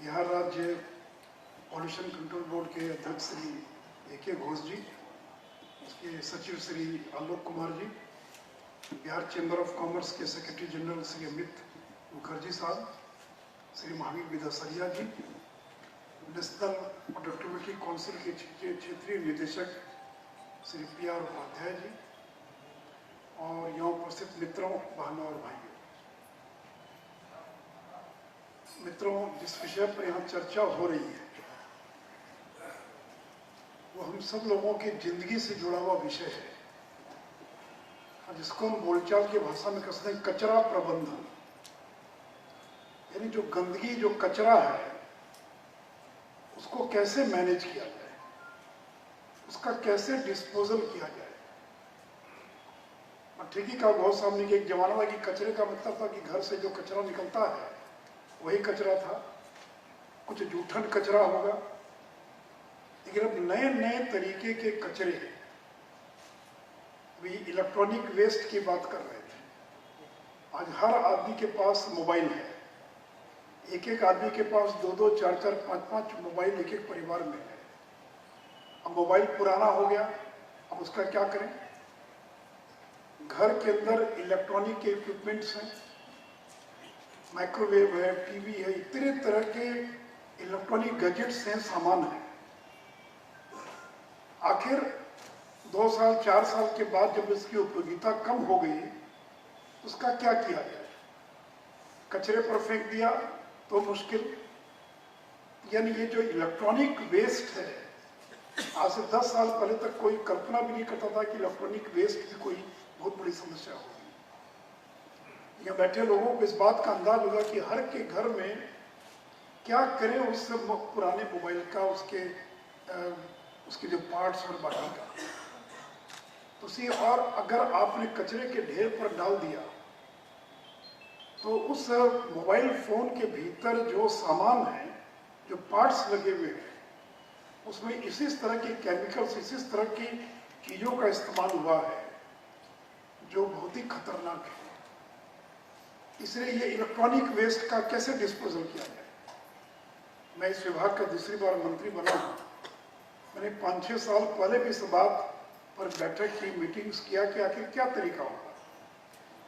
बिहार राज्य pollution control board के अध्यक्ष श्री ए.के. घोष जी, उसके सचिव Shri Alok Kumar ji, Bihar chamber of commerce के सेक्रेटरी जनरल श्री अमित मुखर्जी साहब, श्री महावीर विदासरिया जी, नेशनल प्रोडक्टिविटी काउंसिल के क्षेत्रीय निदेशक श्री पी.आर. उपाध्याय जी और यहाँ उपस्थित मित्रों, बहनों और भाइयों। मित्रों, जिस विषय पर यहाँ चर्चा हो रही है वो हम सब लोगों की जिंदगी से जुड़ा हुआ विषय है, जिसको हम बोलचाल की भाषा में कहते हैं कचरा प्रबंधन। यानी जो गंदगी, जो कचरा है, उसको कैसे मैनेज किया जाए, उसका कैसे डिस्पोजल किया जाए। ठीक ही का बहुत सामने के एक जमाना था कि कचरे का मतलब था कि घर से जो कचरा निकलता है वही कचरा था, कुछ जूठन कचरा होगा। लेकिन अब नए नए तरीके के कचरे, भी इलेक्ट्रॉनिक वेस्ट की बात कर रहे थे। आज हर आदमी के पास मोबाइल है, एक एक आदमी के पास 2-2, 4-4, 5-5 मोबाइल एक एक परिवार में है। अब मोबाइल पुराना हो गया, अब उसका क्या करें। घर के अंदर इलेक्ट्रॉनिक के इक्विपमेंट्स हैं, माइक्रोवेव है, टीवी है, इतने तरह के इलेक्ट्रॉनिक गैजेट्स हैं, सामान है। आखिर 2 साल 4 साल के बाद जब इसकी उपयोगिता कम हो गई, उसका क्या किया जाए। कचरे पर फेंक दिया तो मुश्किल। यानी ये जो इलेक्ट्रॉनिक वेस्ट है, आज से 10 साल पहले तक कोई कल्पना भी नहीं करता था कि इलेक्ट्रॉनिक वेस्ट भी कोई बहुत बड़ी समस्या होगी। यहाँ बैठे लोगों को इस बात का अंदाज होगा कि हर के घर में क्या करें उस पुराने मोबाइल का, उसके जो पार्ट्स और बाकी का। तो उसी, और अगर आपने कचरे के ढेर पर डाल दिया तो उस मोबाइल फोन के भीतर जो सामान है, जो पार्ट्स लगे हुए हैं, उसमें इसी तरह के केमिकल्स, इसी तरह की चीजों का इस्तेमाल हुआ है जो बहुत ही खतरनाक है। इसलिए ये इलेक्ट्रॉनिक वेस्ट का कैसे डिस्पोजल किया जाए। मैं इस विभाग का दूसरी बार मंत्री बना हूँ। मैंने 5-6 साल पहले भी इस बात पर बैठक की, मीटिंग्स किया कि आखिर क्या तरीका होगा।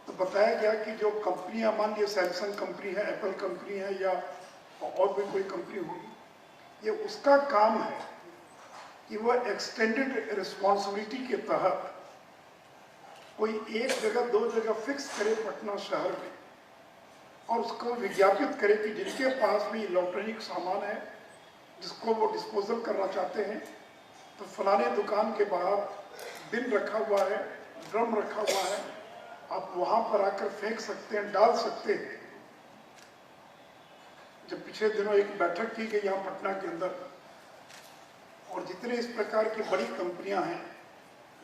तो बताया गया कि जो कंपनियां, मान लीजिए सैमसंग कंपनी है, एप्पल कंपनी है, या और भी कोई कंपनी होगी, ये उसका काम है कि वह एक्सटेंडेड रिस्पॉन्सिबिलिटी के तहत कोई एक जगह 2 जगह फिक्स करे पटना शहर में, और उसको विज्ञापित करे कि जिनके पास भी इलेक्ट्रॉनिक सामान है जिसको वो डिस्पोजल करना चाहते हैं, तो फलाने दुकान के बाहर बिन रखा हुआ है, ड्रम रखा हुआ है, आप वहां पर आकर फेंक सकते हैं, डाल सकते हैं। जब पिछले दिनों एक बैठक की गई यहाँ पटना के अंदर, और जितने इस प्रकार की बड़ी कंपनियां हैं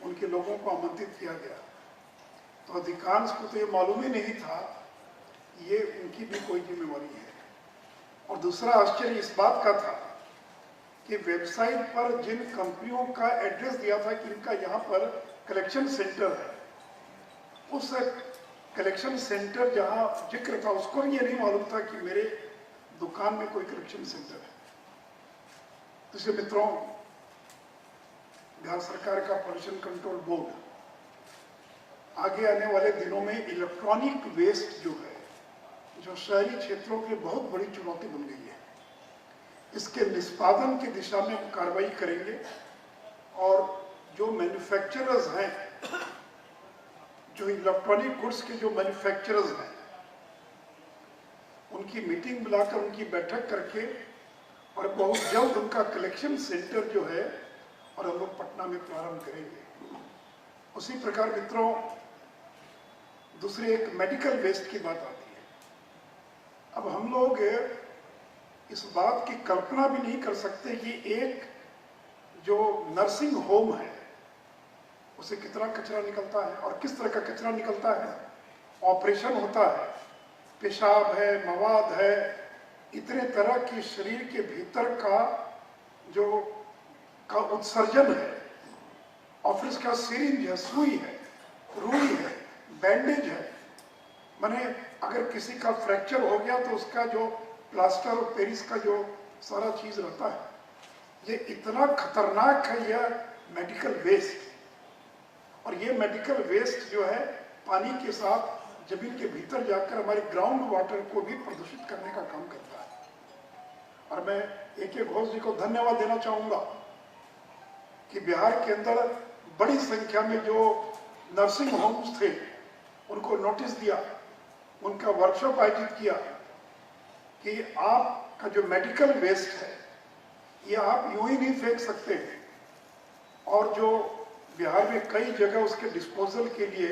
उनके लोगों को आमंत्रित किया गया, तो अधिकांश को तो ये मालूम ही नहीं था ये उनकी भी कोई जिम्मेवारी है। और दूसरा आश्चर्य इस बात का था कि वेबसाइट पर जिन कंपनियों का एड्रेस दिया था कि इनका यहाँ पर कलेक्शन सेंटर है, उस कलेक्शन सेंटर जहाँ जिक्र था उसको ये नहीं मालूम था कि मेरे दुकान में कोई कलेक्शन सेंटर है। तो इसलिए मित्रों, बिहार सरकार का पॉल्यूशन कंट्रोल बोर्ड आगे आने वाले दिनों में इलेक्ट्रॉनिक वेस्ट जो है, जो शहरी क्षेत्रों के लिए बहुत बड़ी चुनौती बन गई है, इसके निष्पादन की दिशा में हम कार्रवाई करेंगे। और जो मैन्युफैक्चरर्स हैं, जो इलेक्ट्रॉनिक गुड्स के जो मैन्युफैक्चरर्स हैं, उनकी मीटिंग बुलाकर, उनकी बैठक करके, और बहुत जल्द उनका कलेक्शन सेंटर जो है और हम लोग पटना में प्रारंभ करेंगे। उसी प्रकार मित्रों, दूसरी एक मेडिकल वेस्ट की बात आती है। अब हम लोग इस बात की कल्पना भी नहीं कर सकते कि एक जो नर्सिंग होम है उसे कितना कचरा निकलता है और किस तरह का कचरा निकलता है। ऑपरेशन होता है, पेशाब है, मवाद है, इतने तरह की शरीर के भीतर का उत्सर्जन है, और फिर उसका सिरिंज है, सुई है, रुई है, बैंडेज है। माने अगर किसी का फ्रैक्चर हो गया तो उसका जो प्लास्टर और पेरिस का जो सारा चीज रहता है, ये इतना खतरनाक है यह मेडिकल वेस्ट। और ये मेडिकल वेस्ट जो है पानी के साथ जमीन के भीतर जाकर हमारे ग्राउंड वाटर को भी प्रदूषित करने का काम करता है। और मैं AK घोष जी को धन्यवाद देना चाहूंगा कि बिहार के अंदर बड़ी संख्या में जो नर्सिंग होम्स थे उनको नोटिस दिया, उनका वर्कशॉप आयोजित किया कि आपका जो मेडिकल वेस्ट है ये आप यूं ही नहीं फेंक सकते। और जो बिहार में कई जगह उसके डिस्पोजल के लिए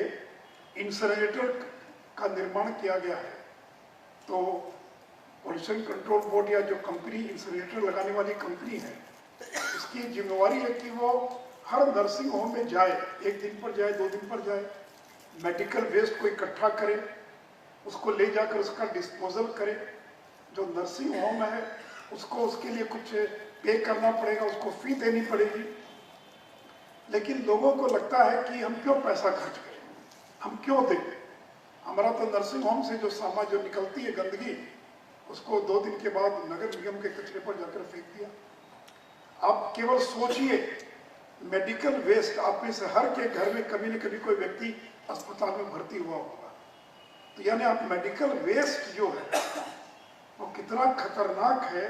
इंसिनरेटर का निर्माण किया गया है। तो पोल्यूशन कंट्रोल बोर्ड या जो कंपनी इंसिनरेटर लगाने वाली कंपनी है, इसकी जिम्मेवारी है कि वो हर नर्सिंग होम में जाए, 1 दिन पर जाए, 2 दिन पर जाए, मेडिकल वेस्ट को इकट्ठा करे, उसको ले जाकर उसका डिस्पोजल करे। जो नर्सिंग होम है उसको उसके लिए कुछ पे करना पड़ेगा, उसको फी देनी पड़ेगी। लेकिन लोगों को लगता है कि हम क्यों पैसा खर्च करें, हम क्यों दें। हमारा तो नर्सिंग होम से जो सामान जो निकलती है गंदगी, उसको 2 दिन के बाद नगर निगम के कचरे पर जाकर फेंक दिया। आप केवल सोचिए, मेडिकल वेस्ट आप में से हर के घर में कभी न कभी कोई व्यक्ति अस्पताल में भर्ती हुआ होगा। तो यानी आप मेडिकल वेस्ट जो है वो कितना खतरनाक है,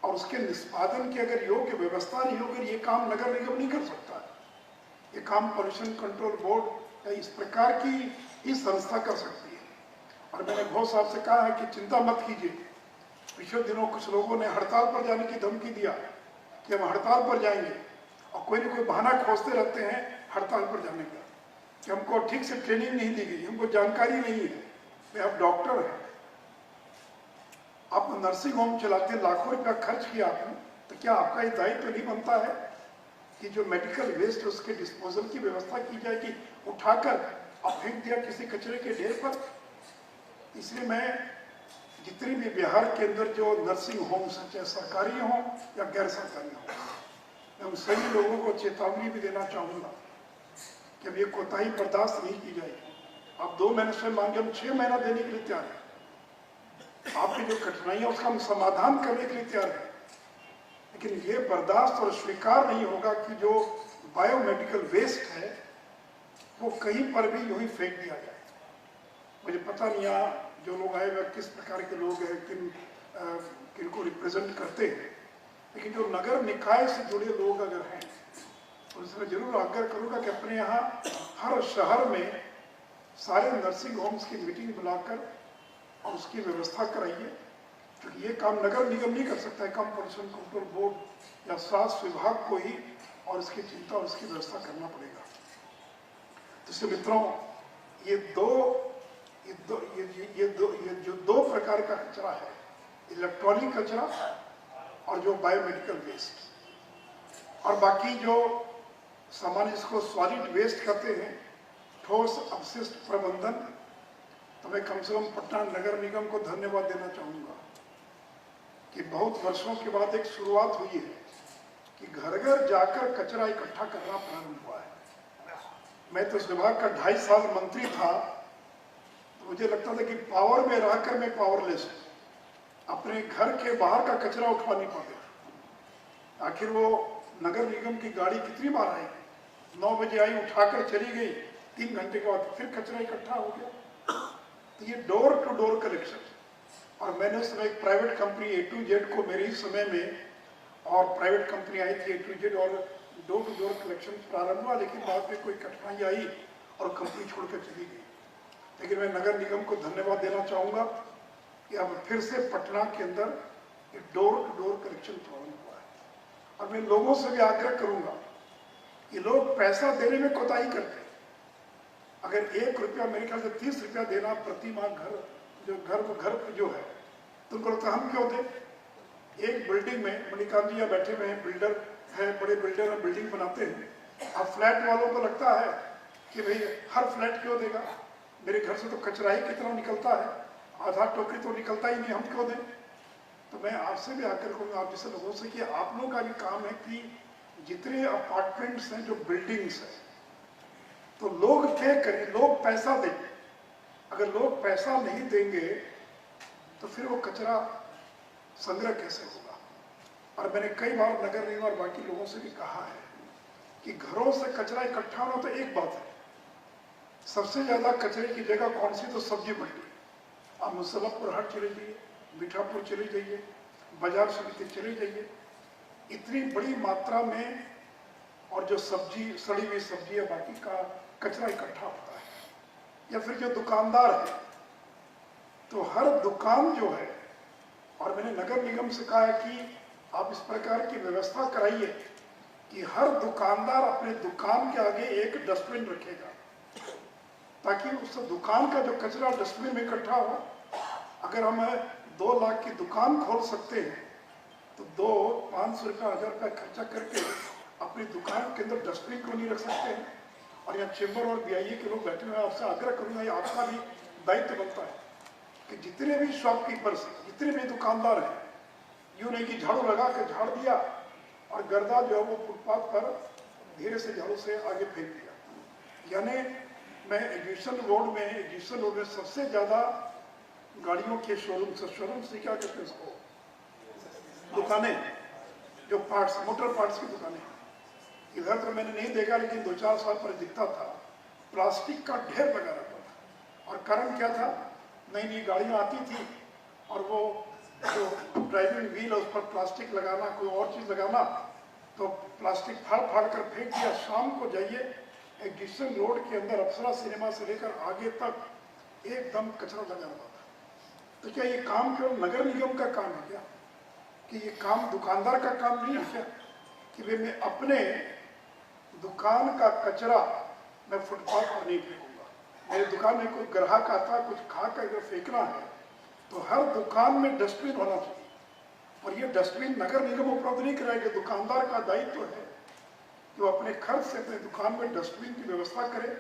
और उसके निष्पादन की अगर योग्य व्यवस्था नहीं होगी, ये काम नगर निगम नहीं कर सकता। ये काम पोल्यूशन कंट्रोल बोर्ड या इस प्रकार की ही संस्था कर सकती है। और मैंने घोष साहब से कहा है कि चिंता मत कीजिए। पिछले दिनों कुछ लोगों ने हड़ताल पर जाने की धमकी दिया कि हम हड़ताल पर जाएंगे, और कोई न कोई बहाना खोजते रहते हैं हड़ताल पर जाने का कि हमको ठीक से ट्रेनिंग नहीं दी गई, हमको जानकारी नहीं है। मैं आप डॉक्टर हैं, आप नर्सिंग होम चलाते हैं, लाखों रुपया खर्च किया आपने, तो क्या आपका ये दायित्व नहीं बनता है कि जो मेडिकल वेस्ट उसके डिस्पोजल की व्यवस्था की जाए, कि उठाकर और फेंक दिया किसी कचरे के ढेर पर। इसलिए मैं जितनी भी बिहार के अंदर जो नर्सिंग होम्स हैं, चाहे सरकारी हों या गैर सरकारी हों, मैं उन सभी लोगों को चेतावनी भी देना चाहूँगा कि अब ये कोताही बर्दाश्त नहीं की जाएगी। आप 2 महीने से मांगे, हम 6 महीना देने के लिए तैयार हैं। आपकी जो कठिनाइयाँ उसका हम समाधान करने के लिए तैयार हैं। लेकिन ये बर्दाश्त और स्वीकार नहीं होगा कि जो बायोमेडिकल वेस्ट है वो कहीं पर भी यूं ही फेंक दिया जाए। मुझे पता नहीं यहाँ जो लोग आए हुए किस प्रकार के लोग हैं, किनको रिप्रेजेंट करते हैं, लेकिन जो नगर निकाय से जुड़े लोग अगर हैं तो उसमें जरूर आग्रह करूँगा कि अपने यहाँ हर शहर में सारे नर्सिंग होम्स की मीटिंग बुलाकर और उसकी व्यवस्था कराइए। क्योंकि ये काम नगर निगम नहीं कर सकता है, काम पोल्यूशन कंट्रोल बोर्ड या स्वास्थ्य विभाग को ही और इसकी चिंता और इसकी व्यवस्था करना पड़ेगा। तो इससे मित्रों, ये जो 2 प्रकार का कचरा है, इलेक्ट्रॉनिक कचरा और जो बायोमेडिकल वेस्ट, और बाकी जो सामान्य जिसको सॉलिड वेस्ट कहते हैं, ठोस अपशिष्ट प्रबंधन, तो मैं कम से कम पटना नगर निगम को धन्यवाद देना चाहूँगा कि बहुत वर्षों के बाद एक शुरुआत हुई है कि घर घर जाकर कचरा इकट्ठा करना प्रारंभ हुआ है। मैं तो इस विभाग का 2.5 साल मंत्री था, तो मुझे लगता था कि पावर में रहकर मैं पावरलेस हूँ, अपने घर के बाहर का कचरा उठवा नहीं पाते। आखिर वो नगर निगम की गाड़ी कितनी बार आई, 9 बजे आई, उठाकर चली गई, 3 घंटे के बाद फिर कचरा इकट्ठा हो गया। तो ये डोर टू डोर कलेक्शन, और मैंने उस समय एक private company A to Z को मेरे ही समय में, और प्राइवेट कंपनी आई थी A to Z, और डोर टू डोर कलेक्शन प्रारंभ हुआ। लेकिन बाद में कोई कठिनाई आई और कंपनी छोड़कर चली गई। लेकिन मैं नगर निगम को धन्यवाद देना चाहूँगा कि अब फिर से पटना के अंदर एक डोर टू डोर कलेक्शन प्रारंभ हुआ है। और मैं लोगों से भी आग्रह करूँगा कि लोग पैसा देने में कोताही करते हैं। अगर 1 रुपया, मेरे ख्याल से 30 रुपया देना प्रति माह घर जो है, तो उनको लगता है हम क्यों दें। एक बिल्डिंग में मणिकांत जी बैठे हुए हैं, बिल्डर हैं, बड़े बिल्डर हैं, बिल्डिंग बनाते हैं। अब फ्लैट वालों को लगता है कि भाई हर फ्लैट क्यों देगा, मेरे घर से तो कचरा ही कितना निकलता है, आधा टोकरी तो निकलता ही नहीं, हम क्यों दें। तो मैं आपसे भी आकर कहूँगा, आप जैसे लोगों से, कि आप लोगों का भी काम है कि जितने अपार्टमेंट्स हैं, जो बिल्डिंग्स हैं, तो लोग पे करें, लोग पैसा दें। अगर लोग पैसा नहीं देंगे तो फिर वो कचरा संग्रह कैसे होगा। और मैंने कई बार नगर निगम और बाकी लोगों से भी कहा है कि घरों से कचरा इकट्ठा होना तो एक बात है, सबसे ज्यादा कचरे की जगह कौन सी, तो सब्जी मंडी। आप मुसल्लमपुर हाट चले जाइए, मीठापुर चले जाइए, बाजार समिति चले जाइए, इतनी बड़ी मात्रा में और जो सब्जी, सड़ी हुई सब्जी या बाकी का कचरा इकट्ठा होता है। या फिर जो दुकानदार है, तो हर दुकान जो है, और मैंने नगर निगम से कहा है कि आप इस प्रकार की व्यवस्था कराइए कि हर दुकानदार अपने दुकान के आगे एक डस्टबिन रखेगा, ताकि उस दुकान का जो कचरा डस्टबिन में इकट्ठा हो। अगर हम 2 लाख की दुकान खोल सकते हैं तो 500 रुपया 1000 रुपया खर्चा करके अपनी दुकान के अंदर डस्टबिन क्यों नहीं रख सकते हैं। और यहाँ चेंबर और बीआईए के लोग बैठे हुए हैं, आपसे आग्रह करूंगा, ये आपका भी दायित्व बनता है कि जितने भी शॉपकीपर्स, जितने भी दुकानदार हैं, यूँ नहीं कि झाड़ू लगा के झाड़ दिया और गर्दा जो है वो फुटपाथ पर धीरे से झाड़ू से आगे फेंक दिया। यानी मैं एग्जीबिशन रोड में सबसे ज़्यादा गाड़ियों के शोरूम से क्या कहते हैं उसको, दुकानें, जो पार्ट्स, मोटर पार्ट्स की दुकानें, इधर तो मैंने नहीं देखा, लेकिन 2-4 साल पर दिखता था, प्लास्टिक का ढेर लगा रहता था। और कारण क्या था, नई नई गाड़ियाँ आती थी और वो जो ड्राइविंग व्हील है उस पर प्लास्टिक लगाना, कोई और चीज़ लगाना, तो प्लास्टिक फाड़ फाड़ कर फेंक दिया। शाम को जाइए एग्जीबिशन रोड के अंदर अप्सरा सिनेमा से लेकर आगे तक एकदम कचरा लगा हुआ था। तो क्या ये काम केवल नगर निगम का काम है क्या, कि ये काम दुकानदार का काम नहीं है क्या, कि वे मैं अपने दुकान का कचरा मैं फुटपाथ पर नहीं फेंकूंगा। मेरी दुकान में कोई ग्राहक आता है, कुछ खा कर अगर फेंकना है तो हर दुकान में डस्टबिन होना चाहिए। और ये डस्टबिन नगर निगम उपलब्ध नहीं कराएगा, दुकानदार का दायित्व है कि वो अपने खर्च से अपने दुकान में डस्टबिन की व्यवस्था करे।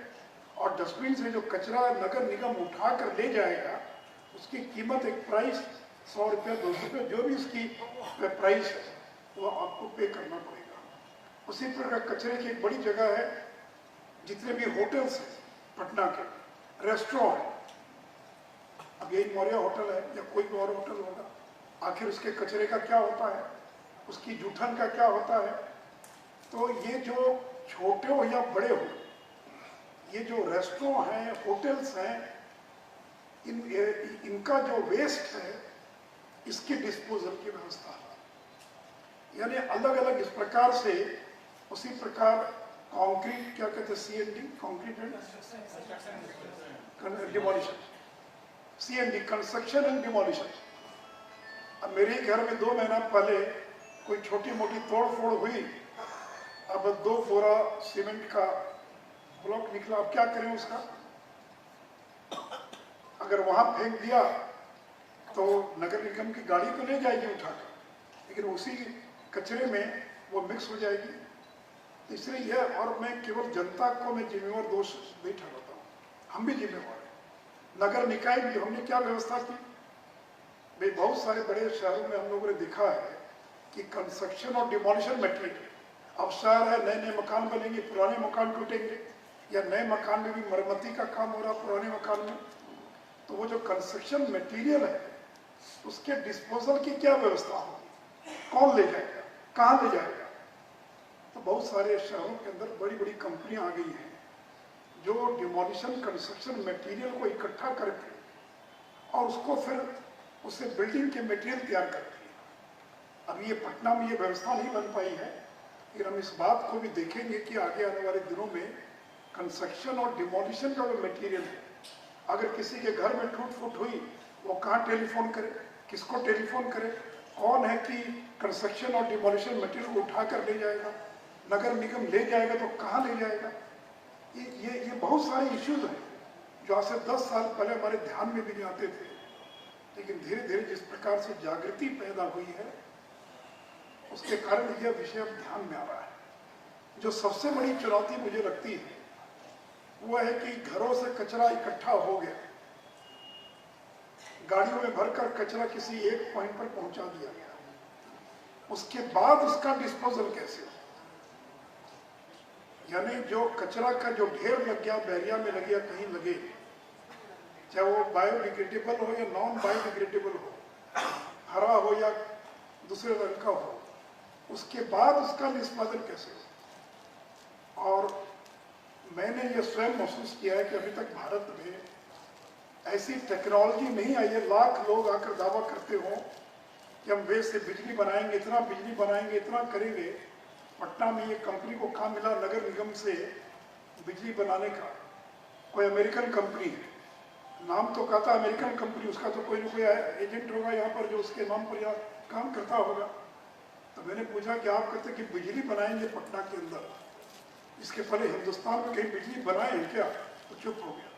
और डस्टबिन से जो कचरा नगर निगम उठा कर ले जाएगा उसकी कीमत, एक प्राइस 100 रुपया 200 रुपया, जो भी उसकी प्राइस है वो आपको पे करना पड़ेगा। उसी प्रकार कचरे की एक बड़ी जगह है, जितने भी होटल्स हैं पटना के, रेस्टोरेंट है, अब यही मौर्य होटल है या कोई भी और होटल होगा, आखिर उसके कचरे का क्या होता है, उसकी जूठन का क्या होता है। तो ये जो छोटे हो या बड़े हो, ये जो रेस्टोरेंट हैं, होटल्स हैं, इनका जो वेस्ट है इसकी डिस्पोजल की व्यवस्था है। यानी अलग अलग इस प्रकार से, उसी प्रकार कंक्रीट, क्या कहते हैं, C&D, concrete and demolition, C&D, construction and demolition. अब मेरे घर में 2 महीना पहले कोई छोटी मोटी तोड़ फोड़ हुई, अब 2 बोरा सीमेंट का ब्लॉक निकला, अब क्या करें उसका, अगर वहां फेंक दिया तो नगर निगम की गाड़ी तो ले जाएगी उठाकर, लेकिन उसी कचरे में वो मिक्स हो जाएगी। इसलिए यह, और मैं केवल जनता को मैं जिम्मेवार दोष नहीं ठहराता हूँ, हम भी जिम्मेवार हैं, नगर निकाय भी। हमने क्या व्यवस्था की भाई, बहुत सारे बड़े शहरों में हम लोगों ने देखा है कि कंस्ट्रक्शन और डिमोलिशन मटेरियल, अब शहर है, नए नए मकान बनेंगे, पुराने मकान टूटेंगे, या नए मकान में भी मरम्मती का काम हो रहा पुराने मकान में, तो वो जो कंस्ट्रक्शन मटेरियल है उसके डिस्पोजल की क्या व्यवस्था होगी, कौन ले जाएगा, कहाँ ले जाएगा। तो बहुत सारे शहरों के अंदर बड़ी बड़ी कंपनियां आ गई हैं जो डिमोलिशन कंस्ट्रक्शन मटेरियल को इकट्ठा करके और उसको फिर उससे बिल्डिंग के मटेरियल तैयार करती है। अब ये पटना में ये व्यवस्था नहीं बन पाई है, लेकिन हम इस बात को भी देखेंगे कि आगे आने वाले दिनों में कंस्ट्रक्शन और डिमोलिशन का जो मटेरियल है, अगर किसी के घर में टूट फूट हुई, वो कहाँ टेलीफोन करे, किसको टेलीफोन करे, कौन है कि कंस्ट्रक्शन और डिमोलिशन मटेरियल को उठा कर ले जाएगा, नगर निगम ले जाएगा तो कहाँ ले जाएगा। ये बहुत सारे इश्यूज हैं जो आज से 10 साल पहले हमारे ध्यान में भी नहीं आते थे, लेकिन धीरे धीरे जिस प्रकार से जागृति पैदा हुई है उसके कारण यह विषय अब ध्यान में आ रहा है। जो सबसे बड़ी चुनौती मुझे लगती है वो है कि घरों से कचरा इकट्ठा हो गया, गाड़ियों में भरकर कचरा किसी एक पॉइंट पर पहुंचा दिया गया, उसके बाद उसका डिस्पोजल कैसे हो। यानी जो कचरा का जो ढेर लग गया, बैरिया में लग गया, कहीं लगे, चाहे वो बायोडिग्रेडेबल हो या नॉन बायोडिग्रेडेबल हो, हरा हो या दूसरे रंग का हो, उसके बाद उसका निष्पादन कैसे हो। और मैंने ये स्वयं महसूस किया है कि अभी तक भारत में ऐसी टेक्नोलॉजी नहीं आई है। लाख लोग आकर दावा करते हो कि हम वेस्ट से बिजली बनाएंगे, इतना बिजली बनाएंगे, इतना करेंगे। पटना में ये कंपनी को काम मिला नगर निगम से बिजली बनाने का, कोई अमेरिकन कंपनी है, नाम तो कहता अमेरिकन कंपनी, उसका तो कोई ना कोई एजेंट होगा यहाँ पर जो उसके नाम पर यहाँ काम करता होगा। तो मैंने पूछा कि आप कहते कि बिजली बनाएंगे पटना के अंदर, इसके पहले हिंदुस्तान में कहीं बिजली बनाए हैं क्या? तो चुप हो गया।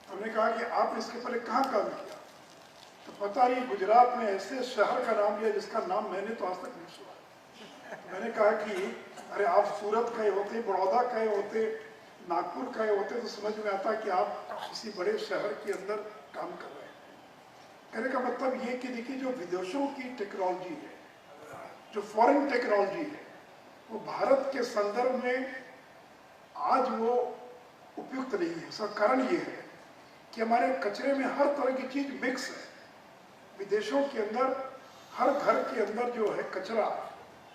हमने कहा कि आप इसके पहले कहाँ काम किया? तो पता नहीं, गुजरात में ऐसे शहर का नाम लिया जिसका नाम मैंने तो आज तक नहीं सुना। तो मैंने कहा कि अरे आप सूरत गए होते, बड़ौदा गए होते, नागपुर गए होते तो समझ में आता कि आप किसी बड़े शहर के अंदर काम कर रहे हैं। कहने का मतलब ये कि देखिए जो विदेशों की टेक्नोलॉजी है, जो फॉरेन टेक्नोलॉजी है, वो भारत के संदर्भ में आज वो उपयुक्त नहीं है। उसका कारण ये है कि हमारे कचरे में हर तरह की चीज मिक्स है। विदेशों के अंदर हर घर के अंदर जो है कचरा,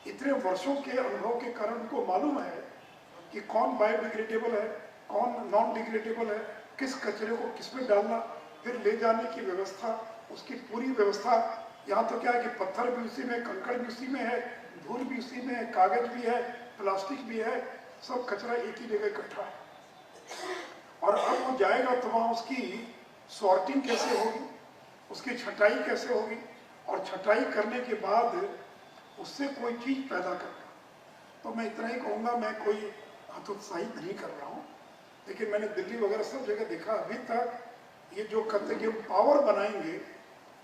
इतने वर्षों के अनुभव के कारण उनको मालूम है कि कौन बायोडिग्रेडेबल है, कौन नॉन डिग्रेडेबल है, किस कचरे को किस में डालना, फिर ले जाने की व्यवस्था, उसकी पूरी व्यवस्था। यहाँ तो क्या है कि पत्थर भी उसी में, कंकड़ भी उसी में है, धूल भी उसी में है, कागज भी है, प्लास्टिक भी है, सब कचरा एक ही जगह इकट्ठा है। और अब वो जाएगा तो वहाँ उसकी सॉर्टिंग कैसे होगी, उसकी छटाई कैसे होगी, और छटाई करने के बाद उससे कोई चीज पैदा करना। तो मैं इतना ही कहूँगा, मैं कोई हतोत्साहित नहीं कर रहा हूँ, लेकिन मैंने दिल्ली वगैरह सब जगह देखा, अभी तक ये जो कहते हैं कि हम पावर बनाएंगे,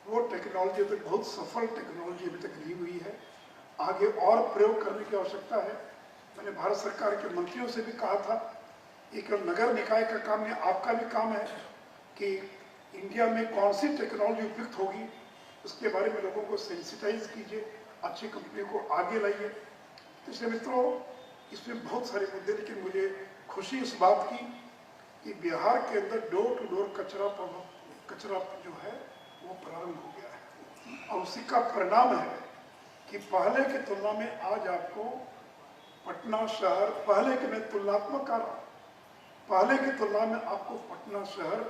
वो टेक्नोलॉजी तो बहुत सफल टेक्नोलॉजी अभी तक नहीं हुई है। आगे और प्रयोग करने की आवश्यकता है। मैंने भारत सरकार के मंत्रियों से भी कहा था, एक नगर निकाय का काम है, आपका भी काम है कि इंडिया में कौन सी टेक्नोलॉजी उपयुक्त होगी, उसके बारे में लोगों को सेंसिटाइज कीजिए, अच्छी कंपनियों को आगे लाइए। तो इसलिए मित्रों, इसमें बहुत सारे मुद्दे, लेकिन मुझे खुशी इस बात की कि बिहार के अंदर डोर टू डोर कचरा जो है वो प्रारंभ हो गया है। और उसी का परिणाम है कि पहले की तुलना में आज आपको पटना शहर, पहले के मैं तुलनात्मक कर रहा हूँ, पहले की तुलना में आपको पटना शहर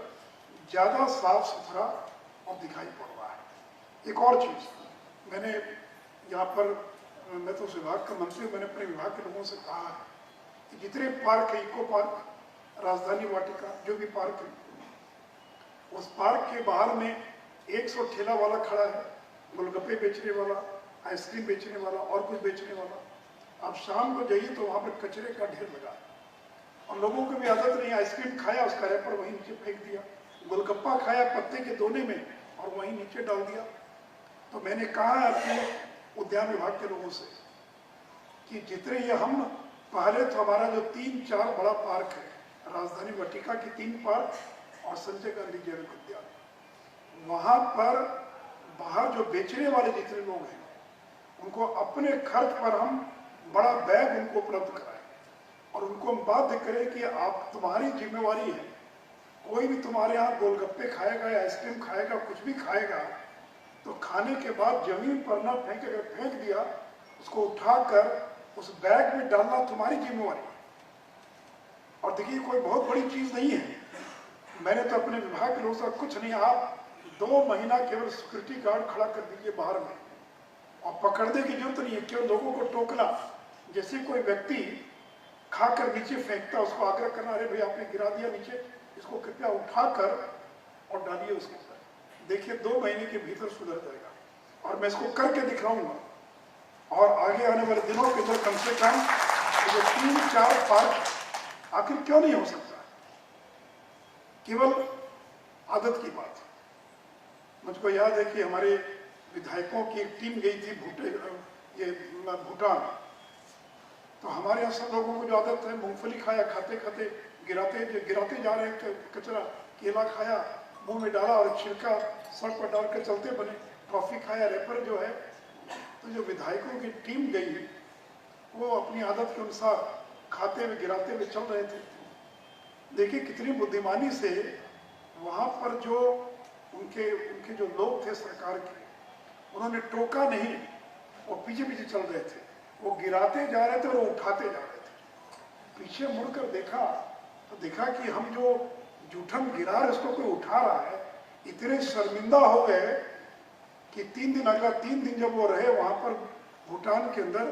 ज़्यादा साफ सुथरा और दिखाई पड़ रहा है। एक और चीज़, मैंने यहाँ पर, मैं तो उस विभाग का मंत्री हूँ, मैंने अपने विभाग के लोगों से कहा है कि जितने पार्क है, इको पार्क, राजधानी वाटिका, जो भी पार्क है, उस पार्क के बाहर में 100 ठेला वाला खड़ा है, गोलगप्पे बेचने वाला, आइसक्रीम बेचने वाला और कुछ बेचने वाला। आप शाम को जाइए तो वहाँ पर कचरे का ढेर लगा है, और लोगों को भी आदत नहीं, आइसक्रीम खाया उसका रैपर वहीं नीचे फेंक दिया, गोलगप्पा खाया पत्ते के दोने में और वहीं नीचे डाल दिया। तो मैंने कहा अपने उद्यान विभाग के लोगों से कि जितने ये हम पहले तो हमारा जो 3-4 बड़ा पार्क है, राजधानी वाटिका की 3 पार्क और संजय गांधी जैविक उद्यान, वहाँ पर बाहर जो बेचने वाले जितने लोग हैं उनको अपने खर्च पर हम बड़ा बैग उनको उपलब्ध कराएं और उनको हम बाध्य करें कि आप, तुम्हारी जिम्मेवारी है, कोई भी तुम्हारे यहाँ गोलगप्पे खाएगा या आइसक्रीम खाएगा, कुछ भी खाएगा, तो खाने के बाद जमीन पर ना फेंक, अगर फेंक दिया उसको उठाकर उस बैग में डालना तुम्हारी जिम्मेवारी है। और देखिए कोई बहुत बड़ी चीज नहीं है, मैंने तो अपने विभाग के लोगों से, कुछ नहीं, आप 2 महीना केवल सिक्योरिटी गार्ड खड़ा कर दीजिए बाहर में, और पकड़ने की जरूरत नहीं है, केवल लोगों को टोकना। जैसे कोई व्यक्ति खाकर नीचे फेंकता, उसको आग्रह करना, अरे भाई आपने गिरा दिया नीचे, इसको कृपया उठाकर और डालिए उसके ऊपर। देखिए 2 महीने के भीतर सुधर जाएगा, और मैं इसको करके दिखाऊंगा। और आगे आने वाले दिनों के अंदर कम से कम जो 3-4 पार्क, आखिर क्यों नहीं हो सकता, केवल आदत की बात। मुझको याद है कि हमारे विधायकों की एक टीम गई थी भूटान, तो हमारे यहाँ सब लोगों को जो आदत है, मूंगफली खाया, खाते खाते गिराते जा रहे हैं कचरा, केला खाया मुंह में डाला और छिलका सड़क पर डालकर चलते बने, कॉफी खाया, रैपर जो है। तो जो विधायकों की टीम गई वो अपनी आदत के अनुसार खाते हुए गिराते हुए चल रहे थे। देखिए कितनी बुद्धिमानी से वहाँ पर जो उनके जो लोग थे सरकार के, उन्होंने टोका नहीं, वो पीछे पीछे चल रहे थे, वो गिराते जा रहे थे और वो उठाते जा रहे थे। पीछे मुड़कर देखा तो देखा कि हम जो जूठन गिरा रहे उसको कोई उठा रहा है। इतने शर्मिंदा हो गए कि 3 दिन, अगला 3 दिन जब वो रहे वहां पर भूटान के अंदर,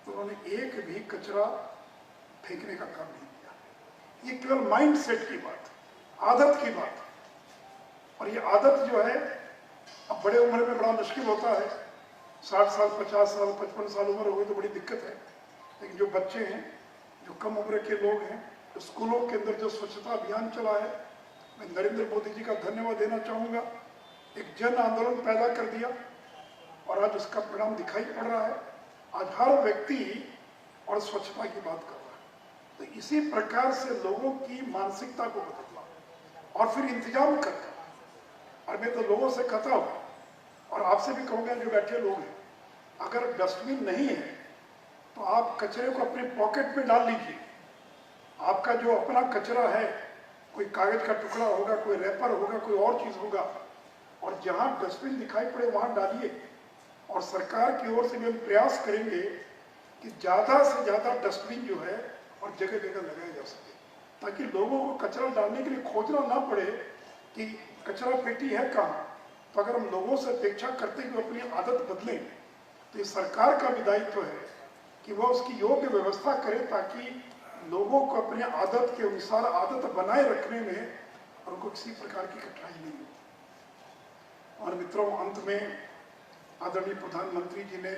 तो उन्होंने एक भी कचरा फेंकने का काम नहीं किया। ये केवल माइंड सेट की बात, आदत की बात। और ये आदत जो है अब बड़े उम्र में बड़ा मुश्किल होता है, 60 साल 50 साल 55 साल उम्र हो गई तो बड़ी दिक्कत है। लेकिन जो बच्चे हैं, जो कम उम्र के लोग हैं, स्कूलों के अंदर जो स्वच्छता अभियान चला है, मैं नरेंद्र मोदी जी का धन्यवाद देना चाहूँगा। एक जन आंदोलन पैदा कर दिया और आज उसका परिणाम दिखाई पड़ रहा है। आज हर व्यक्ति और स्वच्छता की बात कर रहा है। तो इसी प्रकार से लोगों की मानसिकता को बदलना और फिर इंतजाम करना। और मैं तो लोगों से कहता हूँ और आपसे भी कहूँगा, जो बैठे लोग हैं, अगर डस्टबिन नहीं है तो आप कचरे को अपने पॉकेट में डाल लीजिए। आपका जो अपना कचरा है, कोई कागज का टुकड़ा होगा, कोई रैपर होगा, कोई और चीज़ होगा, और जहाँ डस्टबिन दिखाई पड़े वहाँ डालिए। और सरकार की ओर से भी हम प्रयास करेंगे कि ज़्यादा से ज़्यादा डस्टबिन जो है और जगह जगह लगाया जा सके, ताकि लोगों को कचरा डालने के लिए खोजना ना पड़े कि कचरा पेटी है कहाँ। तो अगर हम लोगों से अपेक्षा करते हैं कि अपनी आदत बदलें, तो ये सरकार का भी दायित्व है कि वह उसकी योग्य व्यवस्था करे, ताकि लोगों को अपने आदत के अनुसार आदत बनाए रखने में उनको किसी प्रकार की कठिनाई नहीं हो। और मित्रों, अंत में आदरणीय प्रधानमंत्री जी ने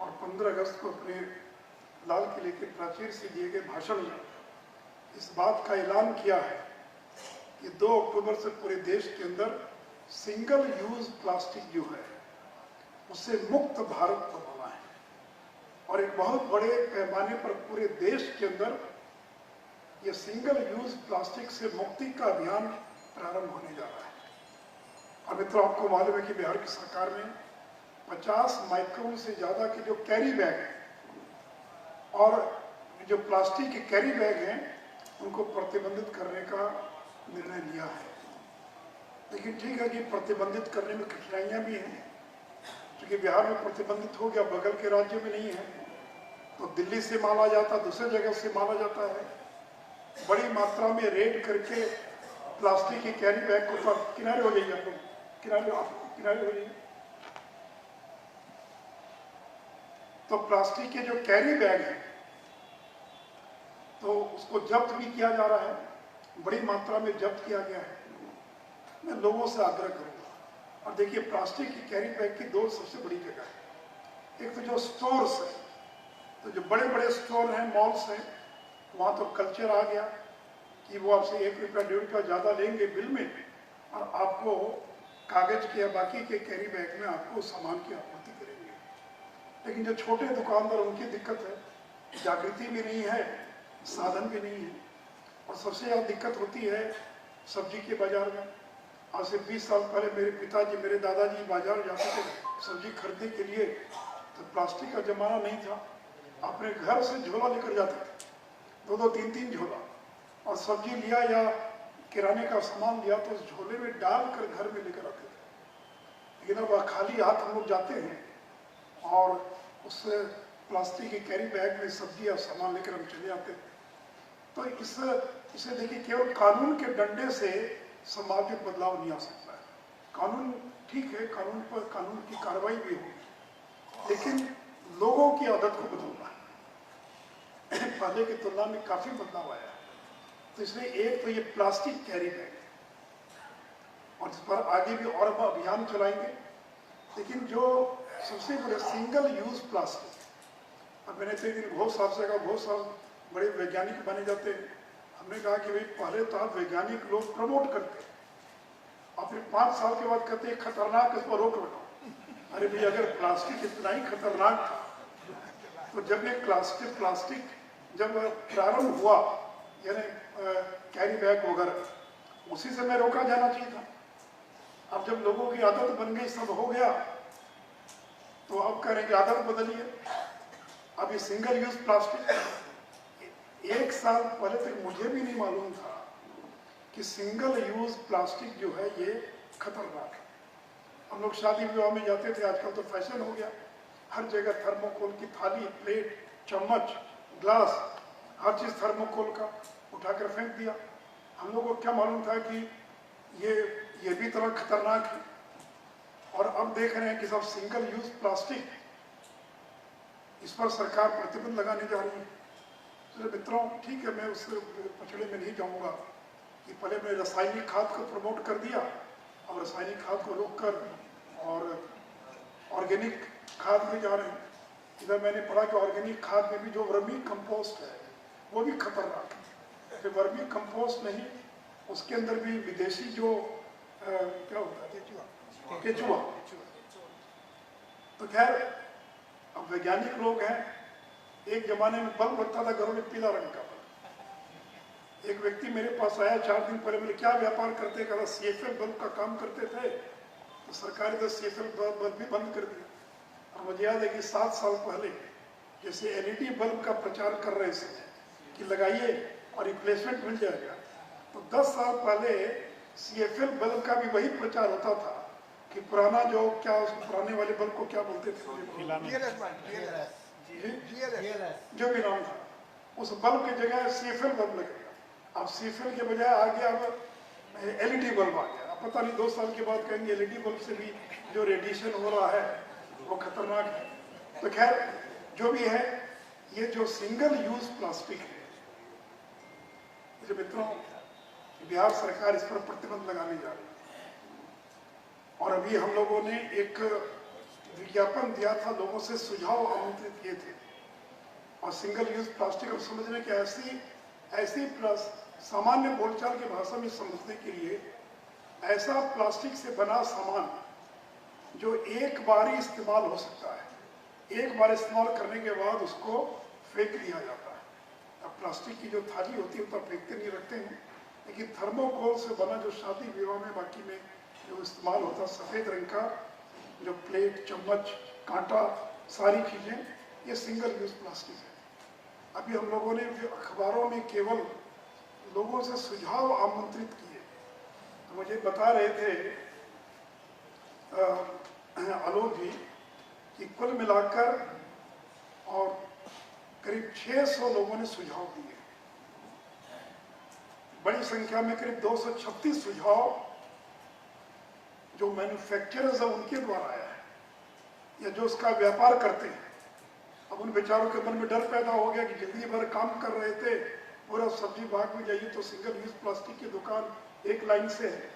और 15 अगस्त को अपने लाल किले के प्राचीर से दिए गए भाषण में इस बात का ऐलान किया है कि 2 अक्टूबर से पूरे देश के अंदर सिंगल यूज प्लास्टिक जो है उससे मुक्त भारत बनाना है। और एक बहुत बड़े पैमाने पर पूरे देश के अंदर ये सिंगल यूज प्लास्टिक से मुक्ति का अभियान प्रारंभ होने जा रहा है। और मित्रों, आपको मालूम है कि बिहार की सरकार ने 50 माइक्रोन से ज़्यादा के जो कैरी बैग हैं और जो प्लास्टिक के कैरी बैग हैं उनको प्रतिबंधित करने का निर्णय लिया है। लेकिन ठीक है कि प्रतिबंधित करने में कठिनाइयाँ भी हैं, क्योंकि बिहार में प्रतिबंधित हो गया, बगल के राज्य में नहीं है, तो दिल्ली से माल आ जाता, दूसरे जगह से माल आ जाता है। बड़ी मात्रा में रेड करके प्लास्टिक के कैरी बैग को, किनारे हो जाइए आप लोग, किनारे हो जाइए। तो प्लास्टिक के जो कैरी बैग हैं तो उसको जब्त भी किया जा रहा है, बड़ी मात्रा में जब्त किया गया है। मैं लोगों से आग्रह करूंगा, और देखिए प्लास्टिक की कैरी बैग की 2 सबसे बड़ी जगह है। एक तो जो स्टोर्स है, तो जो बड़े बड़े स्टोर हैं, मॉल्स हैं, वहाँ तो कल्चर आ गया कि वो आपसे 1 रुपया 1.5 रुपया ज़्यादा लेंगे बिल में और आपको कागज के या बाकी के कैरी बैग में आपको सामान की आपूर्ति करेंगे। लेकिन जो छोटे दुकानदार, उनकी दिक्कत है, जागृति भी नहीं है, साधन भी नहीं है। और सबसे ज़्यादा दिक्कत होती है सब्जी के बाजार में। आज से 20 साल पहले मेरे पिताजी, मेरे दादाजी बाजार जाते थे सब्जी खरीदने के लिए, तो प्लास्टिक का जमाना नहीं था। अपने घर से झोला लेकर जाते थे, 2-2 3-3 झोला, और सब्जी लिया या किराने का सामान लिया तो उस झोले में डाल कर घर में लेकर आते थे। लेकिन अब खाली हाथ हम लोग जाते हैं और उस प्लास्टिक के कैरी बैग में सब्जी या सामान लेकर हम चले आते थे। तो इसे देखिए, केवल कानून के डंडे से समाज में बदलाव नहीं आ सकता है। कानून ठीक है, कानून पर कानून की कार्रवाई भी होगी, लेकिन लोगों की आदत को बदलना है। पहले की तुलना में काफी बदलाव आया है। तो इसलिए एक तो ये प्लास्टिक कैरी बैग, और इस पर आगे भी और अभियान चलाएंगे। लेकिन जो सबसे बड़े सिंगल यूज प्लास्टिक, अब मैंने तो एक दिन बहुत साल से कहा, बहुत साल बड़े वैज्ञानिक बने जाते हैं। हमने कहा कि भाई पहले तो आप वैज्ञानिक लोग प्रमोट करते हैं, और फिर 5 साल के बाद कहते हैं खतरनाक, इस पर रोक लगाओ। अरे भाई, अगर प्लास्टिक इतना ही खतरनाक था तो जब ये प्लास्टिक जब प्रारंभ हुआ, यानी कैरी बैग वगैरह, उसी समय रोका जाना चाहिए था। अब जब लोगों की आदत बन गई, सब हो गया, तो अब कह रहे हैं कि आदत बदलिए। अब ये सिंगल यूज प्लास्टिक, 1 साल पहले तक मुझे भी नहीं मालूम था कि सिंगल यूज प्लास्टिक जो है ये खतरनाक है। हम लोग शादी विवाह में जाते थे, आजकल तो फैशन हो गया, हर जगह थर्मोकोल की थाली, प्लेट, चम्मच, ग्लास, हर चीज़ थर्मोकोल का उठाकर फेंक दिया। हम लोगों को क्या मालूम था कि ये भी तरह खतरनाक है। और अब देख रहे हैं कि सब सिंगल यूज प्लास्टिक, इस पर सरकार प्रतिबंध लगाने जा रही है। तो मित्रों, ठीक है, मैं उस पचड़े में नहीं जाऊंगा कि पहले मैं रासायनिक खाद को प्रमोट कर दिया, अब रासायनिक खाद को रोककर और ऑर्गेनिक खाद में जा रहे हैं। इधर मैंने पढ़ा कि ऑर्गेनिक खाद में भी जो वर्मी कंपोस्ट है वो भी खतरनाक है। फिर वर्मी कंपोस्ट नहीं, उसके अंदर भी विदेशी जो क्या होता है, केचुआ। तो खैर, अब वैज्ञानिक लोग हैं। एक जमाने में बल्ब लगता था घरों में, पीला रंग का बल्ब। एक व्यक्ति मेरे पास आया 4 दिन पहले, बोले क्या व्यापार करते, कहा CFL बल्ब का काम करते थे, तो सरकार ने CFL बल्ब भी बंद कर दिया। और मुझे याद है कि 7 साल पहले जैसे LED बल्ब का प्रचार कर रहे थे कि लगाइए और रिप्लेसमेंट मिल जाएगा, तो 10 साल पहले CFL बल्ब का भी वही प्रचार होता था कि पुराना जो क्या, उस पुराने वाले बल्ब को क्या बोलते थे, जो भी नाम था, उस बल्ब की जगह CFL बल्ब लगेगा। अब CFL के बजाय आ गया अब LED बल्ब आ गया। अब पता नहीं 2 साल के बाद कहेंगे LED बल्ब से भी जो रेडिएशन हो रहा है वो खतरनाक है। तो खैर, जो भी है, ये जो सिंगल यूज प्लास्टिक है, मित्रों, बिहार सरकार इस पर प्रतिबंध लगाने जा रही है। और अभी हम लोगों ने एक विज्ञापन दिया था, लोगों से सुझाव आमंत्रित किए थे। और सिंगल यूज प्लास्टिक को समझने के ऐसी प्लस सामान्य बोलचाल की भाषा में समझने के लिए, ऐसा प्लास्टिक से बना सामान जो एक बार ही इस्तेमाल हो सकता है, एक बार इस्तेमाल करने के बाद उसको फेंक दिया जाता है। अब प्लास्टिक की जो थाली होती है, तो फेंकते नहीं, रखते हैं, लेकिन थर्मोकोल से बना जो शादी विवाह में बाकी में जो इस्तेमाल होता है, सफ़ेद रंग का जो प्लेट, चम्मच, कांटा, सारी चीज़ें, ये सिंगल यूज प्लास्टिक है। अभी हम लोगों ने अखबारों में केवल लोगों से सुझाव आमंत्रित किए। तो मुझे बता रहे थे आलोक जी कि कुल मिलाकर और करीब 600 लोगों ने सुझाव दिए। बड़ी संख्या में करीब 236 सुझाव जो मैन्युफैक्चरर्स है उनके द्वारा आया है, या जो उसका व्यापार करते हैं। अब उन बेचारों के मन में डर पैदा हो गया कि जिंदगी भर काम कर रहे थे, पूरा सब्जी बाग में जाइए तो सिंगल यूज प्लास्टिक की दुकान एक लाइन से है।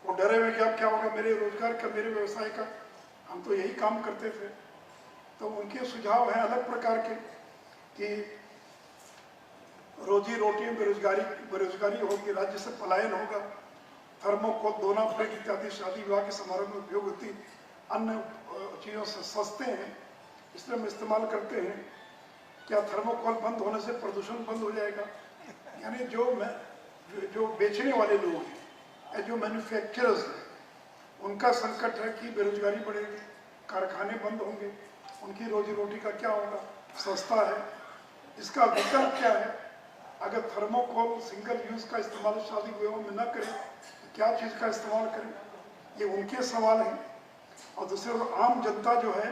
वो डरे हुए कि अब क्या होगा मेरे रोजगार का, मेरे व्यवसाय का, हम तो यही काम करते थे। तो उनके सुझाव हैं अलग प्रकार के कि रोजी रोटी में बेरोजगारी होगी, राज्य से पलायन होगा, थर्मोकोल, दोना, प्लेट इत्यादि शादी विवाह के समारोह में उपयोग होती अन्य चीज़ों से सस्ते हैं, इसलिए हम इस्तेमाल करते हैं। क्या थर्मोकोल बंद होने से प्रदूषण बंद हो जाएगा? यानी जो बेचने वाले लोग हैं, जो मैन्युफैक्चरर्स हैं, उनका संकट है कि बेरोजगारी बढ़ेगी, कारखाने बंद होंगे, उनकी रोजी रोटी का क्या होगा? सस्ता है, इसका विकल्प क्या है? अगर थर्मोकोल सिंगल यूज का इस्तेमाल शादी विवाह में न करें, क्या चीज़ का इस्तेमाल करें? ये उनके सवाल हैं। और दूसरे आम जनता जो है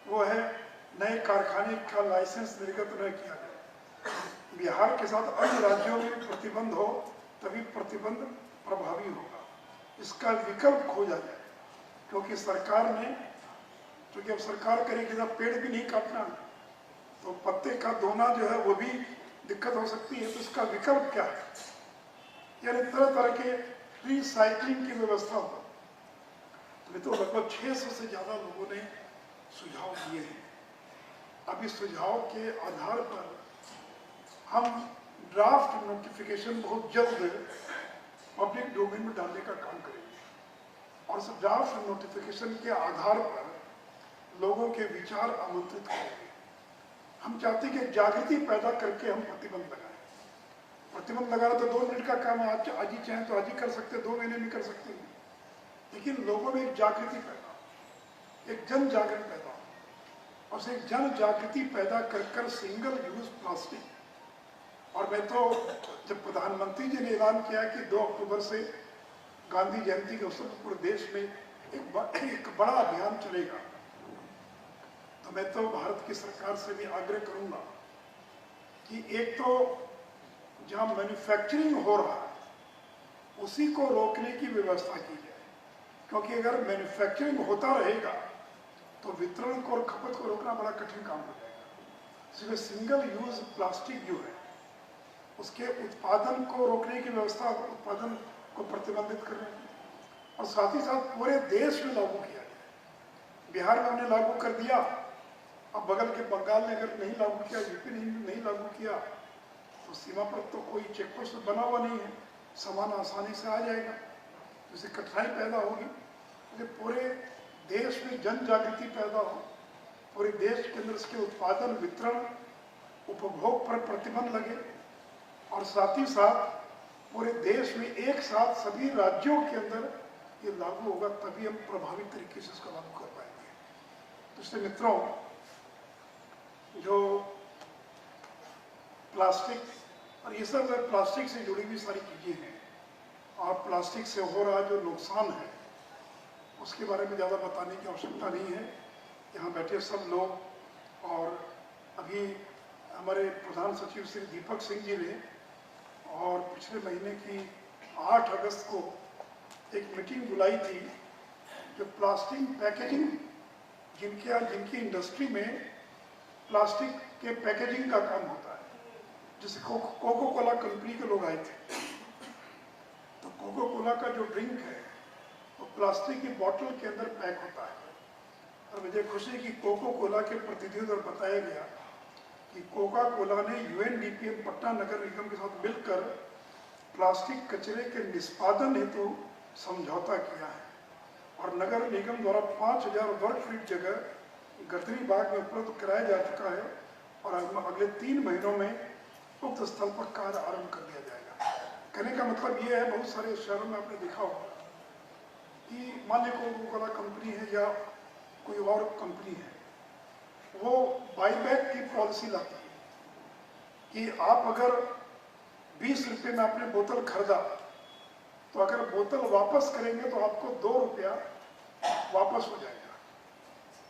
वो है नए कारखाने का लाइसेंस निर्गत न किया जाए। बिहार के साथ अन्य राज्यों में प्रतिबंध हो तभी प्रतिबंध प्रभावी होगा, इसका विकल्प खोजा जाए। क्योंकि सरकार ने, क्योंकि अब सरकार करेगी जब पेड़ भी नहीं काटना, तो पत्ते का धोना जो है वो भी दिक्कत हो सकती है। तो इसका विकल्प क्या है? यानी तरह तरह के रिसाइकलिंग की व्यवस्था हो। तो लगभग 600 से ज़्यादा लोगों ने सुझाव दिए हैं। अब इस सुझाव के आधार पर हम ड्राफ्ट नोटिफिकेशन बहुत जल्द पब्लिक डोमेन में डालने का काम करेंगे और इस ड्राफ्ट नोटिफिकेशन के आधार पर लोगों के विचार आमंत्रित करेंगे। हम चाहते हैं कि जागृति पैदा करके हम प्रतिबंध लगाएं। प्रतिबंध लगाना तो 2 मिनट का काम है, आज ही चाहें तो आज ही कर सकते हैं, 2 महीने में कर सकते हैं, लेकिन लोगों में एक जागृति पैदा, एक जन जागरण पैदा और से एक जन जागृति पैदा कर सिंगल यूज प्लास्टिक। और मैं तो जब प्रधानमंत्री जी ने ऐलान किया कि 2 अक्टूबर से गांधी जयंती के अवसर पर पूरे देश में एक बड़ा अभियान चलेगा, तो मैं तो भारत की सरकार से भी आग्रह करूंगा कि एक तो जहां मैन्युफैक्चरिंग हो रहा है उसी को रोकने की व्यवस्था की जाए, क्योंकि अगर मैन्युफैक्चरिंग होता रहेगा तो वितरण को और खपत को रोकना बड़ा कठिन काम हो जाएगा। इसलिए सिंगल यूज प्लास्टिक जो है उसके उत्पादन को रोकने की व्यवस्था, उत्पादन को प्रतिबंधित करने की, और साथ ही साथ पूरे देश में लागू किया जाए। बिहार में हमने लागू कर दिया, अब बगल के बंगाल ने अगर नहीं लागू किया, यूपी ने नहीं लागू किया, तो सीमा पर तो कोई चेक पोस्ट बना हुआ नहीं है, सामान आसानी से आ जाएगा, जिससे कठिनाई पैदा होगी। इसलिए पूरे देश में जन जागृति पैदा हो, पूरे देश के अंदर इसके उत्पादन, वितरण, उपभोग पर प्रतिबंध लगे, और साथ ही साथ पूरे देश में एक साथ सभी राज्यों के अंदर ये लागू होगा, तभी हम प्रभावी तरीके से इसको लागू कर पाएंगे। तो इसलिए मित्रों, जो प्लास्टिक और ये सब प्लास्टिक से जुड़ी हुई सारी चीज़ें हैं, और प्लास्टिक से हो रहा जो नुकसान है उसके बारे में ज़्यादा बताने की आवश्यकता नहीं है। यहाँ बैठे सब लोग, और अभी हमारे प्रधान सचिव श्री दीपक सिंह जी ने और पिछले महीने की 8 अगस्त को एक मीटिंग बुलाई थी, जो प्लास्टिक पैकेजिंग, जिनकी इंडस्ट्री में प्लास्टिक के पैकेजिंग का काम होता है, जैसे कोको कोला कंपनी के लोग आए थे, तो कोको कोला का जो ड्रिंक है वो प्लास्टिक की बोतल के अंदर पैक होता है। और मुझे खुशी कि कोको कोला के प्रतिनिधियों द्वारा बताया गया कि कोका कोला ने यूएनडीपी पटना नगर निगम के साथ मिलकर प्लास्टिक कचरे के निष्पादन हेतु समझौता किया है, और नगर निगम द्वारा 5000 वर्ग फीट जगह गठरी बाग में उपलब्ध कराया जा चुका है, और अगले 3 महीनों में उक्त स्थल पर कार्य आरंभ कर दिया जाएगा। कहने का मतलब ये है, बहुत सारे शहरों में आपने देखा होगा कि मान लीजिए कोको कोला कंपनी है या कोई और कंपनी है, वो बाईबैक की पॉलिसी लाती है कि आप अगर 20 रुपये में आपने बोतल खरीदा, तो अगर बोतल वापस करेंगे तो आपको 2 रुपया वापस हो जाएगा।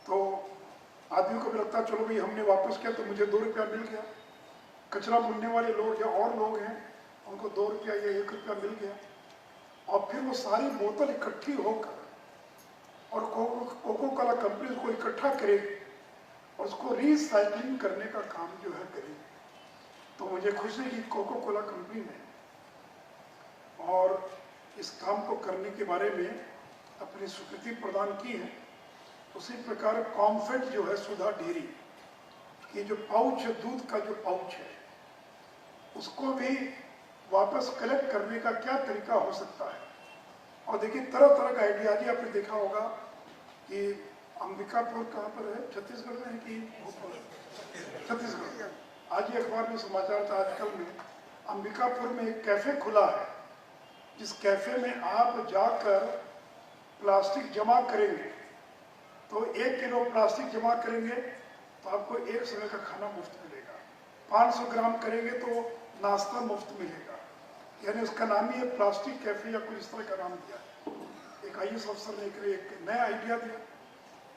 तो आदमी को भी लगता है चलो भाई हमने वापस किया तो मुझे 2 रुपया मिल गया। कचरा भूनने वाले लोग या और लोग हैं, उनको 2 रुपया या 1 रुपया मिल गया, और फिर वो सारी बोतल इकट्ठी होकर और कोको कोला कंपनी उसको इकट्ठा करेगी और उसको रिसाइकलिंग करने का काम जो है करेगी। तो मुझे खुशी है कि कोको कोला कंपनी ने और इस काम को करने के बारे में अपनी स्वीकृति प्रदान की है। उसी प्रकार कॉम्फेट जो है सुधा डेयरी की जो पाउच है, दूध का जो पाउच है, उसको भी वापस कलेक्ट करने का क्या तरीका हो सकता है। और देखिए तरह तरह का आइडिया, आज आपने देखा होगा कि अंबिकापुर कहाँ पर है, छत्तीसगढ़ में है कि छत्तीसगढ़, आज ही अखबार में समाचार था आजकल में, अंबिकापुर में एक कैफे खुला है, जिस कैफे में आप जाकर प्लास्टिक जमा करेंगे तो 1 किलो प्लास्टिक जमा करेंगे तो आपको 1 समय का खाना मुफ्त मिलेगा, 500 ग्राम करेंगे तो नाश्ता मुफ्त मिलेगा। यानी उसका नाम ही है प्लास्टिक कैफे या कुछ इस तरह का नाम दिया। एक IAS अफसर ने एक नया आइडिया दिया,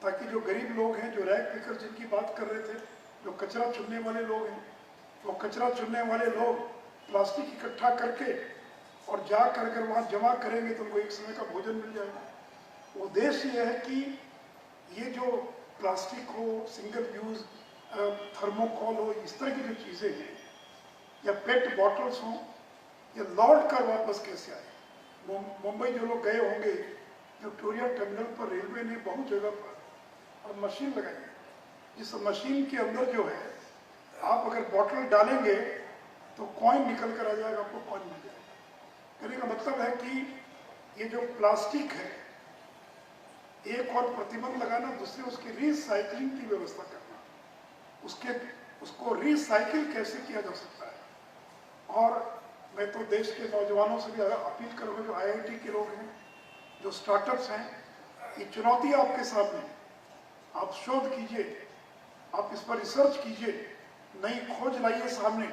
ताकि जो गरीब लोग हैं, जो रैग पिकर जिनकी बात कर रहे थे, जो कचरा चुनने वाले लोग हैं, वो कचरा चुनने वाले लोग प्लास्टिक इकट्ठा करके और जाकर अगर वहाँ जमा करेंगे तो उनको 1 समय का भोजन मिल जाएगा। उद्देश्य यह है कि ये जो प्लास्टिक हो, सिंगल यूज थर्मोकॉल हो, इस तरह की जो चीज़ें हैं या पेट बॉटल्स हों, ये लौट कर वापस कैसे आए। मुंबई जो लोग गए होंगे, विक्टोरिया टर्मिनल पर रेलवे ने बहुत जगह पर और मशीन लगाई है, जिस मशीन के अंदर जो है आप अगर बॉटल डालेंगे तो कॉइन निकल कर आ जाएगा, आपको कॉइन मिल जाएगा। कहने का मतलब है कि ये जो प्लास्टिक है, एक और प्रतिबंध लगाना, दूसरे उसकी रिसाइकलिंग की व्यवस्था करना, उसको रिसाइकिल कैसे किया जा सकता है। और मैं तो देश के नौजवानों से भी अपील करूँगा, जो IIT के लोग हैं, जो स्टार्टअप्स हैं, ये चुनौती आपके सामने, आप शोध कीजिए, आप इस पर रिसर्च कीजिए, नई खोज लाइए सामने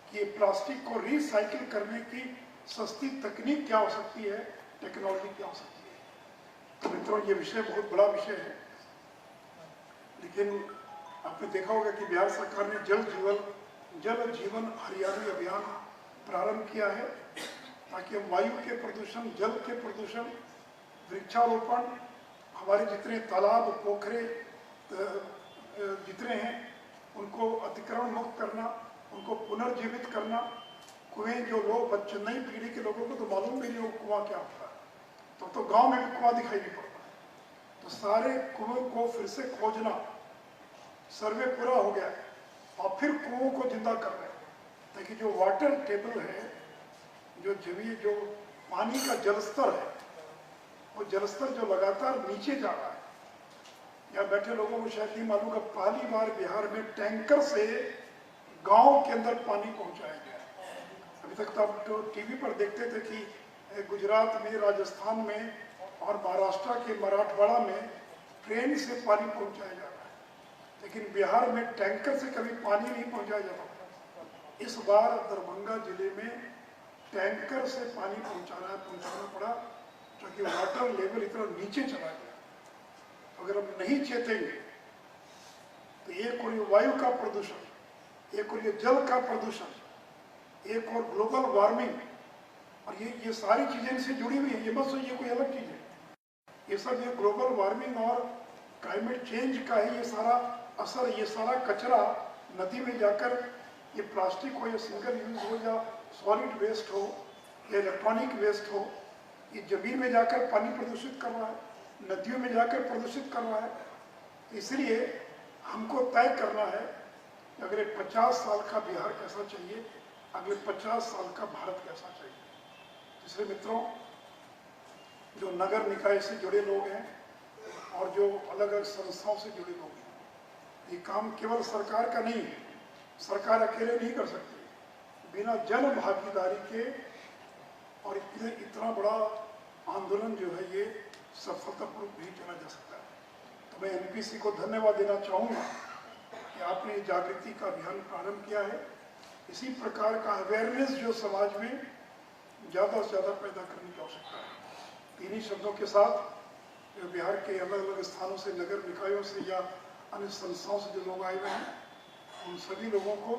कि ये प्लास्टिक को रिसाइकिल करने की सस्ती तकनीक क्या हो सकती है, टेक्नोलॉजी क्या हो सकती है। तो मित्रों, ये विषय बहुत बड़ा विषय है, लेकिन आपने देखा होगा कि बिहार सरकार ने जल जीवन हरियाली अभियान प्रारंभ किया है ताकि हम वायु के प्रदूषण, जल के प्रदूषण, वृक्षारोपण, हमारे जितने तालाब, पोखरे जितने हैं उनको अतिक्रमण मुक्त करना, उनको पुनर्जीवित करना। कुएं जो लोग बच्चे, नई पीढ़ी के लोगों को तो मालूम भी नहीं हो कुआं क्या होता है, तो गांव में भी कुआं दिखाई नहीं पड़ता है। तो सारे कुएं को फिर से खोजना, सर्वे पूरा हो गया है और फिर कुओं को जिंदा कर रहे हैं ताकि जो वाटर टेबल है, जो पानी का जलस्तर है, वो जलस्तर जो लगातार नीचे जा रहा है। यहाँ बैठे लोगों को शायद नहीं मालूम कि पहली बार बिहार में टैंकर से गांव के अंदर पानी पहुंचाया गया है। अभी तक तो आप तो टीवी पर देखते थे कि गुजरात में, राजस्थान में और महाराष्ट्र के मराठवाड़ा में ट्रेन से पानी पहुंचाया जा रहा है, लेकिन बिहार में टैंकर से कभी पानी नहीं पहुंचाया जाता। इस बार दरभंगा जिले में टैंकर से पानी पहुंचाना पड़ा क्योंकि वाटर लेवल इतना नीचे चला गया। तो अगर हम नहीं चेतेंगे तो एक और वायु का प्रदूषण, एक और जल का प्रदूषण, एक और ग्लोबल वार्मिंग, और ये सारी चीजें इनसे जुड़ी हुई है। ये मत सोचिए कोई अलग चीज है, ये सब ये ग्लोबल वार्मिंग और क्लाइमेट चेंज का ही ये सारा असर। ये सारा कचरा नदी में जाकर, ये प्लास्टिक हो या सिंगल यूज हो या सॉलिड वेस्ट हो या इलेक्ट्रॉनिक वेस्ट हो, ये जमीन में जाकर पानी प्रदूषित कर रहा है, नदियों में जाकर प्रदूषित कर रहा है। इसलिए हमको तय करना है कि अगले 50 साल का बिहार कैसा चाहिए, अगले 50 साल का भारत कैसा चाहिए। इसलिए मित्रों, जो नगर निकाय से जुड़े लोग हैं और जो अलग अलग संस्थाओं से जुड़े लोग हैं, ये काम केवल सरकार का नहीं है, सरकार अकेले नहीं कर सकती। बिना जन भागीदारी के और इतना बड़ा आंदोलन जो है ये सफलतापूर्वक नहीं चला जा सकता है। तो मैं एनपीसी को धन्यवाद देना चाहूँगा कि आपने जागृति का अभियान प्रारंभ किया है। इसी प्रकार का अवेयरनेस जो समाज में ज़्यादा से ज़्यादा पैदा करने की आवश्यकता है। इन्हीं शब्दों के साथ बिहार के अलग अलग स्थानों से, नगर निकायों से या अन्य संस्थाओं से जो लोग आए हुए हैं, उन सभी लोगों को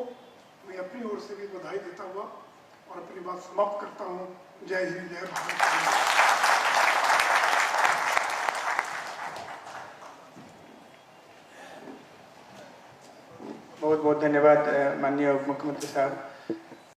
मैं अपनी ओर से भी बधाई देता हुआ और अपनी बात समाप्त करता हूँ। जय हिंद, जय भारत। बहुत बहुत धन्यवाद माननीय उप मुख्यमंत्री साहब।